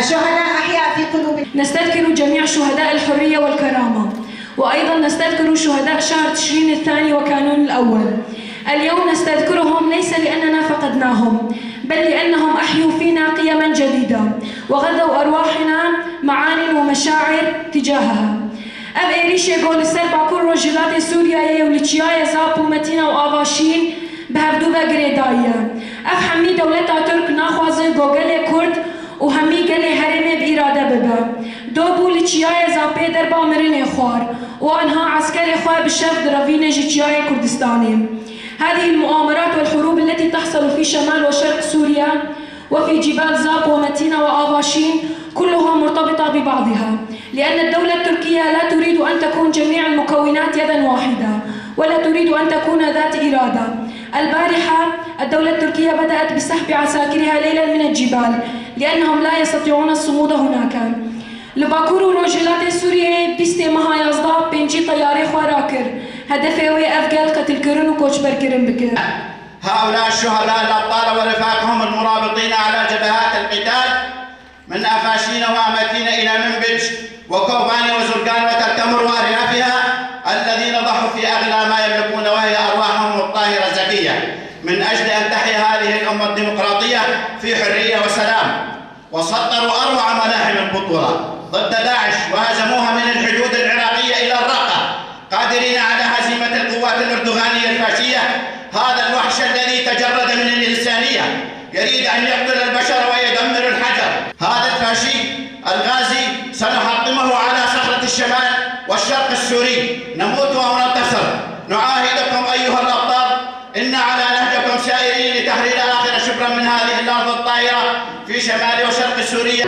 الشهداء أحياء في قلوبنا. نستذكر جميع شهداء الحرية والكرامة، وأيضا نستذكر شهداء شهر تشرين الثاني وكانون الأول. اليوم نستذكرهم ليس لأننا فقدناهم، بل لأنهم أحيوا فينا قيما جديدة وغذوا أرواحنا معان ومشاعر تجاهها. أب إيريشي قول سربع كل رجلات سوريا يوليتشيايا زابو متينا وآفاشين بهفدوبة قريدايا. أف حمي دولتا ترك ناخوازي قوغلي كرد وهمي قلي هرمي بإرادة ببا. دوبو لتشيايا زابي دربا مريني خوار وأنها عسكري خوار بالشرف درافيني جيتشيايا كردستاني. هذه المؤامرات والحروب التي تحصل في شمال وشرق سوريا وفي جبال زاب ومتينا وآفاشين كلها مرتبطة ببعضها، لأن الدولة التركية لا تريد أن تكون جميع المكونات يدا واحدة، ولا تريد أن تكون ذات إرادة. البارحة الدولة التركية بدأت بسحب عساكرها ليلا من الجبال لأنهم لا يستطيعون الصمود هناك. لباكور روجلات سوريا بيستي مها يازدا بينجي طياري خواراكر هدفه أفقال قتل كرن وكوش بركرن بكر. هؤلاء الشهداء الأبطال ورفاقهم المرابطين على جبهات القتال من أفاشين وأمتين إلى منبج وكوباني وزرقان وترتمر وأريافها الذين ضحوا في أغلى ما يملكون وهي أرواحهم الطاهرة الزكية من أجل أن تحيا هذه الأمة الديمقراطية في حرية وسلام، وسطروا أروع ملاحم البطولة ضد داعش وهزموها من الحدود العراقية إلى الرقة قادرين على هزيمة القوات الأردوغانية الفاشية. هذا الوحش الذي تجرد من الإنسانية يريد أن يقتل البشر ويدمر الحجر. هذا الفاشي الغازي سنحطمه على صخرة الشمال والشرق السوري، نموت أو ننتصر. نعاهدكم أيها الأبطال إن على نهجكم سائرين لتحرير آخر شبرا من هذه الأرض الطاهرة في شمال وشرق سوريا.